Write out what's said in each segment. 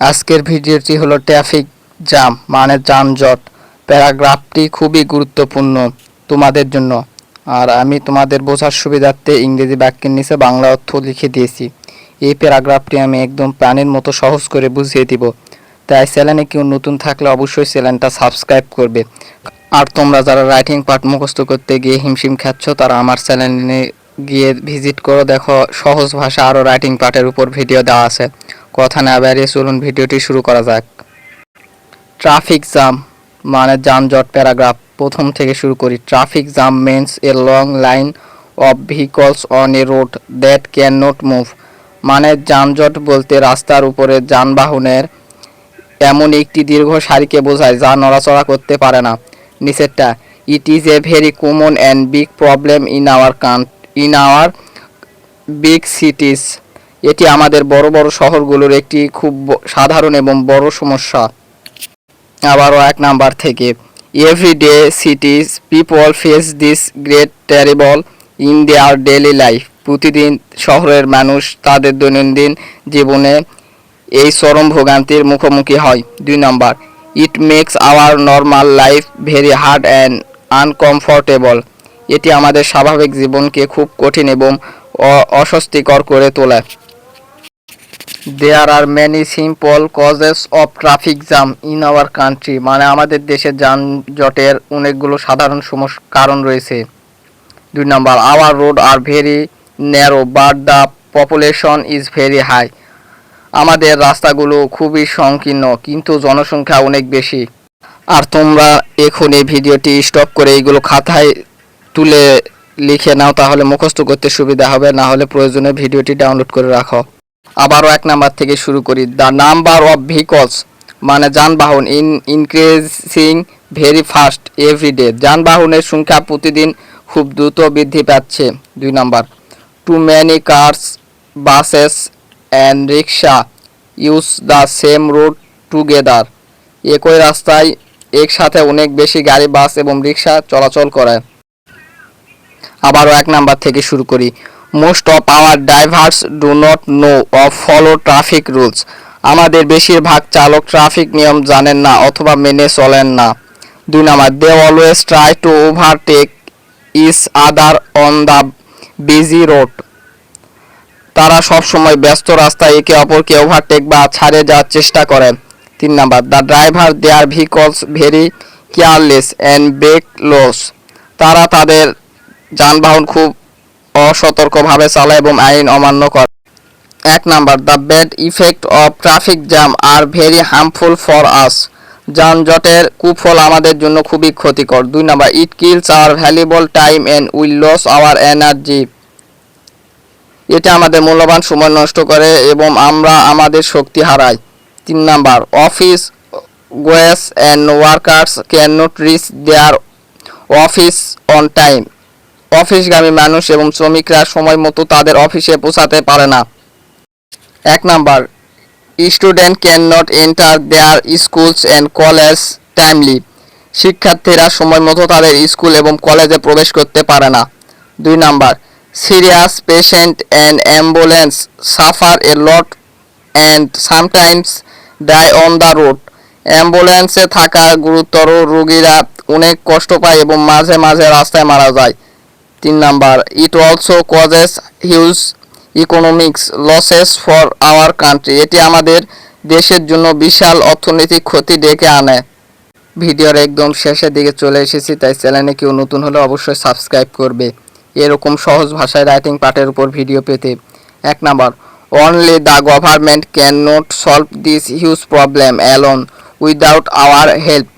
আজকের ভিডিওটি হলো ট্রাফিক জ্যাম মানে যানজট। প্যারাগ্রাফটি খুবই গুরুত্বপূর্ণ তোমাদের জন্য, আর আমি তোমাদের বোঝার সুবিধার্থে ইংরেজি বাক্যের নিচে বাংলা অর্থ লিখে দিয়েছি। এই প্যারাগ্রাফটি আমি একদম প্রাণের মতো সহজ করে বুঝিয়ে দিব। তাই চ্যানেলে কেউ নতুন থাকলে অবশ্যই চ্যানেলটা সাবস্ক্রাইব করবে। আর তোমরা যারা রাইটিং পার্ট মুখস্থ করতে গিয়ে হিমশিম খাচ্ছ, তারা আমার চ্যানেলে গিয়ে ভিজিট করো, দেখো সহজ ভাষা আরও রাইটিং পার্টের উপর ভিডিও দেওয়া আছে। কথা না বাড়িয়ে চলুন ভিডিওটি শুরু করা যাক। ট্রাফিক জ্যাম মানে যানজট। প্যারাগ্রাফ প্রথম থেকে শুরু করি। Traffic jam means a long line of vehicles on a road that can not move. মানে যানজট বলতে রাস্তার উপরে যানবাহনের এমন একটি দীর্ঘ সারিকে বোঝায় যা নড়াচড়া করতে পারে না। নিচেরটা, it is a very common and big problem in our big সিটিজ। এটি আমাদের বড় বড় শহরগুলোর একটি খুব সাধারণ এবং বড় সমস্যা। আবারও 1 নাম্বার থেকে, everyday cities people face this great terrible in their daily life. প্রতিদিন শহরের মানুষ তাদের দৈনন্দিন জীবনে এই চরম ভোগান্তির মুখোমুখি হয়। 2 number, it makes our normal life very hard and uncomfortable. এটি আমাদের স্বাভাবিক জীবনকে খুব কঠিন এবং অস্বস্তিকর করে তোলে। There are many simple causes of traffic jam in our country. মানে আমাদের দেশে যানজটের অনেকগুলো সাধারণ কারণ রয়েছে। 2 number, our road are very narrow but the population is very high. আমাদের রাস্তাগুলো খুবই সংকীর্ণ কিন্তু জনসংখ্যা অনেক বেশি। আর তোমরা এখন এই ভিডিওটি স্টপ করে এইগুলো খাতায় তুলে লিখে নাও, তাহলে মুখস্থ করতে সুবিধা হবে, না হলে প্রয়োজনে ভিডিওটি ডাউনলোড করে রাখো। আবারও 1 নাম্বার থেকে শুরু করি। দ্য নাম্বার অফ ভেহিকলস মানে যানবাহন ইনক্রিজিং ভেরি ফাস্ট এভরিডে। যানবাহনের সংখ্যা প্রতিদিন খুব দ্রুত বৃদ্ধি পাচ্ছে। 2 number, too many cars buses and rickshaw use the same road together. একই রাস্তায় একসাথে অনেক বেশি গাড়ি, বাস এবং রিক্সা চলাচল করে। আবারও 1 নাম্বার থেকে শুরু করি। Most of our drivers do not know of follow traffic rules. আমাদের বেশিরভাগ চালক ট্রাফিক নিয়ম জানেন না অথবা মেনে চলেন না। 2 number, they always try to overtake each other on the busy road. তারা সবসময় ব্যস্ত রাস্তায় একে অপরকে ওভারটেক বা ছাড়িয়ে যাওয়ার চেষ্টা করেন। 3 number, the driver their vehicles very careless and break laws. তারা তাদের যানবাহন খুব অসতর্কভাবে চালায় এবং আইন অমান্য করে। 1 number, the bad effect of traffic jam are very harmful for us. যানজটের কুফল আমাদের জন্য খুবই ক্ষতিকর। 2 number, it kills our valuable time and will loss our energy. এটা আমাদের মূল্যবান সময় নষ্ট করে এবং আমরা আমাদের শক্তি হারাই। 3 number, office goers and workers can not reach their office on time. অফিসগামী মানুষ এবং শ্রমিকরা সময় মতো তাদের অফিসে পৌঁছাতে পারে না। 1 number, student can not enter their schools and college timely. শিক্ষার্থীরা সময় মতো তাদের স্কুল এবং কলেজে প্রবেশ করতে পারে না। 2 number, serious patient and ambulance suffer a lot and sometimes die on the road. অ্যাম্বুলেন্সে থাকা গুরুতর রোগীরা অনেক কষ্ট পায় এবং মাঝে মাঝে রাস্তায় মারা যায়। 3 number, it also causes huge economics losses for our country. এটি আমাদের দেশের জন্য বিশাল অর্থনৈতিক ক্ষতি ডেকে আনে। ভিডিওর একদম শেষের দিকে চলে এসেছি, তাই চ্যানেলে কেউ নতুন হলে অবশ্যই সাবস্ক্রাইব করবে এরকম সহজ ভাষায় রাইটিং পার্টের উপর ভিডিও পেতে। 1 number, only the government can not solve this huge problem alone without hour help.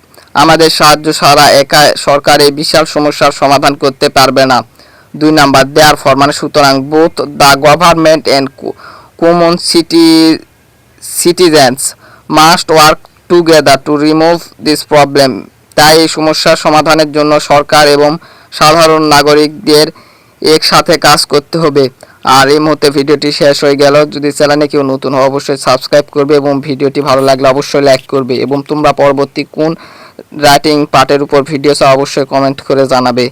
আমাদের সাহায্য ছাড়া একা সরকার এই বিশাল সমস্যার সমাধান করতে পারবে না। 2 নাম্বার, দেয়ারফর মানে সুতরাং both the government and common citizens must work together to remove this problem. তাই এই সমস্যার সমাধানের জন্য সরকার এবং সাধারণ নাগরিকদের একসাথে কাজ করতে হবে। আর এই মুহূর্তে ভিডিওটি শেষ হয়ে গেল। যদি চ্যানেলে কেউ নতুন হয় অবশ্যই সাবস্ক্রাইব করবে এবং ভিডিওটি ভালো লাগলে অবশ্যই লাইক করবে এবং তোমরা পরবর্তী কোন রাইটিং পার্টের উপর ভিডিও চাও অবশ্যই কমেন্ট করে জানাবে।